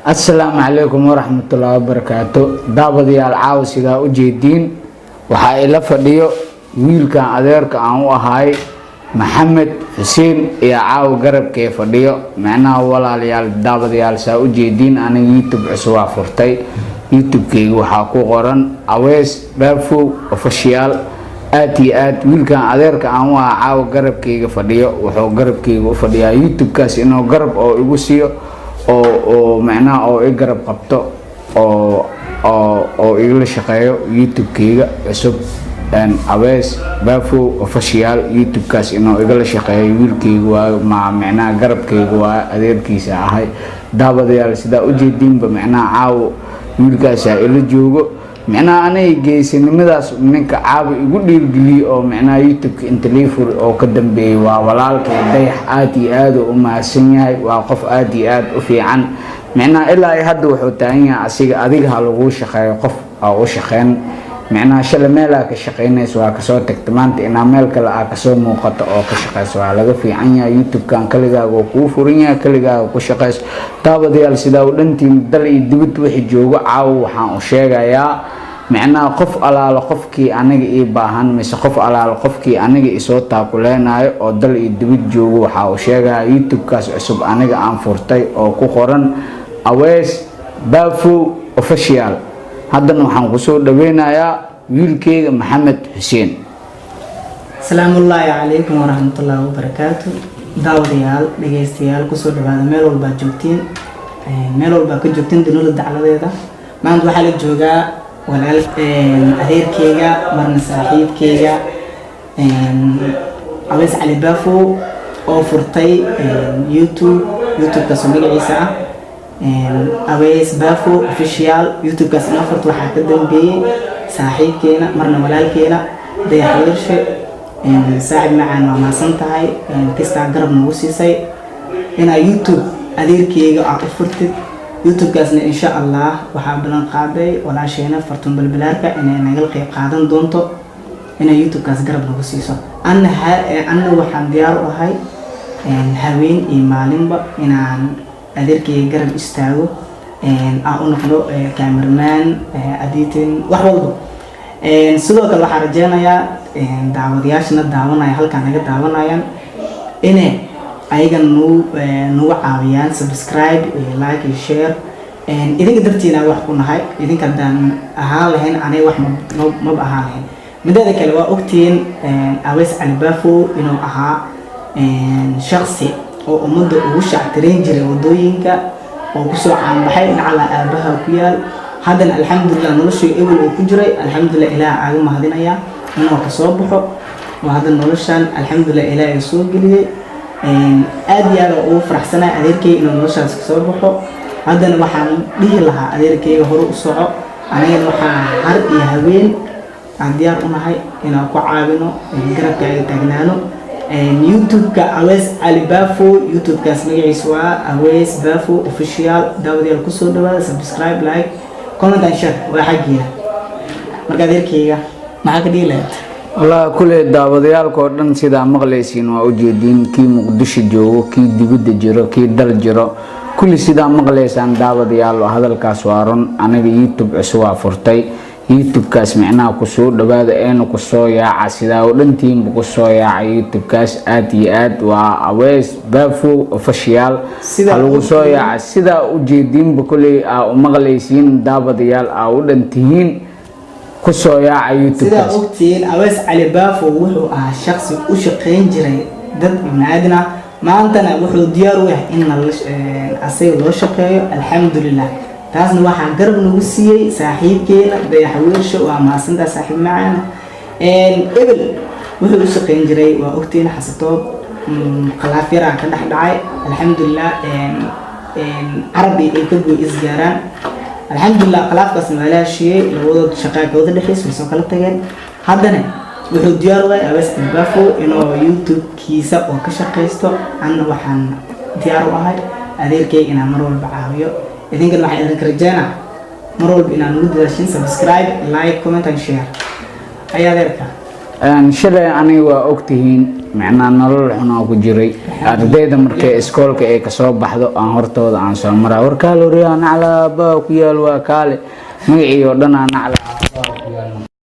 السلام عليكم ورحمة الله وبركاته. دابدي العاو سيدا ujeedin waxa ila fadhiyo wiilkan adeerka aan u ahay Maxamed Xuseen iyo caaw garabkee fadhiyo macnaha walaalayaal daabadayaal saa ujeedin aniga YouTube cusub furtay YouTube-keyga waxa ku qoran Awees Bafo official aad wiilkan adeerka aan u ahay caaw garabkeyga fadhiyo wuxuu garabkeyga u fadhiyaa YouTube-kaas inuu garab oo igu siiyo oo macnaha oo garab qabto oo igala shaqeeyo YouTube-keyga cusub Awees Bafo official YouTube-kaas inuu igala shaqeeyo wiilkeyga waa macnaha garabkeyga waa adeerkiisa ahay daabadayaal sida ujeedinba macnaha caaw wiilkaas ila joogo macnaha anay geesinimadaas ninka caaw igu dhiirgeliyo oo macnaha YouTube-ka inta leefur oo ka dambeeyay waa walaalkay Dayax aad u mahadsan yahay waa qof aad u fiican macnaha ilaa hadda wuxuu taagan yahay adiga ha lagu shaqeeyo qof oo u shaqeyn macnaha shala meel ka shaqeynayso waa ka soo tagtay maanta ina meel kale ka soo muuqato oo ka shaqeyso waa laga fiican yahay YouTube-kan kaligaaga oo ku furan yahay kaligaaga ku shaqeyso daabadayaal sida u dhantiin dal iyo dibad wixii joogo caaw waxaan u sheegayaa macnaha qof alaala qofkii aniga ii baahan mise qof alaala qofkii aniga isoo taakuleenayo oo dal iyo dibad joogo waxa uu sheegaa YouTube-kaas cusub aniga aan furtay oo ku qoran Awees Bafo official haddana waxaan ku soo dhaweynayaa wiilkeyga Maxamed Xuseen. Assalaamu alaykum warahmatullahi wabarakatuh. daawadayaal dhageystayaal ku soo dhawaada meel walba joogtiin ka joogtiin dunida dacaladeeda maanta waxaa la joogaa walaal adeerkeyga marna saaxiibkeyga Awees Cali Bafo oo furtay YouTube-ka magaciisa Awees Bafo official YouTube-kaas inoo furtay waxaa ka dambeeyay saaxiibkeena marna walaalkeena Dayax saaxiib macaan waa maasan tahay kasta garab nagu siisay inaa YouTube adeerkeyga aad u furtid YouTube-kaasna insha Allah waxaa balan qaaday walaasheena Fartuun Balbalaarka inay naga qayb qaadan doonto inay YouTube-kaas garab nagu siiso anna waxaan diyaar u ahay haween iyo maalinba inaan adeerkeyga garab istaago aan u noqdo cameraman editing wax walba sidoo kale waxaan rajeynayaa daawadayaashana daawanaya halkaan naga daawanayaan inay ayaga nagu caawiyaan subscribe like iyo share idinka dartiina wax ku nahay idinka daan ahaan lahayn anay wax ma ahaan lahayn midada kale waa ogtiin Awees Cali Bafo inuu ahaa shakhsi oo umada ugu shactireyn jiray wadooyinka oo ku soo caanbaxay nacala aabaha ku yaal haddana alxamdulillah noloshii ewl uu ku jiray alxamdulillah ilaaha aaga mahadinaya inuu ka soo baxo oo haddana noloshan alxamdulillah ilaaha soo geliyay aad ugu faraxsanahay adeerkeyga inuu noloshaas ka soo baxo haddana waxaan dhihi lahaa adeerkeyga hore u soco anigana waxaan har iyo haween aan diyaar u nahay inaan ku caawino garabkaaga taagnaano YouTube-ka Awees Cali Bafo YouTube-kaas magaciisa waa Awees Bafo official daawadayaal ku soo dhawaada subscribe like comment and share waa xaqiiqa marka adeerkeyga maxaa ka dhihi lahayd والله كل daawadayaal oo dhan sida maqleysiin waa ujeedin kii Muqdisho joogo kii dibadda jiro kii dal jiro kulli sida maqleysaan daawadayaal hadalkaas waaron aniga YouTube cusub furtay YouTube-kaas macnaha ku soo dhawaada ku soo yaaca sida oo dhantiin ku soo yaaca YouTube-kaas aad waa Awees Bafo official lagu soo yaaca sida ujeedinba kulli u maqleysiin daawadayaal u dhantiin ku soo yaaca YouTube-kaas sida ogtiin Awees Cali Bafo wuxuu ahaa shakhsi u shaqeyn jiray dad ibnaadina maantana wuxuu diyaar u yahay in asaga loo shaqeeyo alxamdulillah taasna waxaa garab nagu siiyay saaxiibkeena Dayax waa maasantaa saaxiib macaan ebel wuxuu u shaqeyn jiray waa ogtiin xasatoob khilaaf yar ka dhex dhacay alxamdulillah carabi ay ka goy isgaaraan alxamdulillah khilaafkaas walaashiyay labadooda shaqaakooda dhexeysay soo kala tageen haddana wuxuu diyaar u yahay Awees Cali Bafo inuu YouTube-kiisa oo ka shaqeysto anna waxaan diyaar u ahay adeerkeyga inaan mar walba caawiyo idinkan waxaan idinka rajeynaa mar walba inaan ugu dadaashin subscribe like comment and share ayaa adeerka shalay aniga waa ogtihiin macnaa nolol xun oo ku jiray ardayda markay iskoolka ay kasoo baxdo aan hortooda aan soo maraa warkaal horiyaa nacla baa ku yaal waa kaale magacii oo dhan aan nacla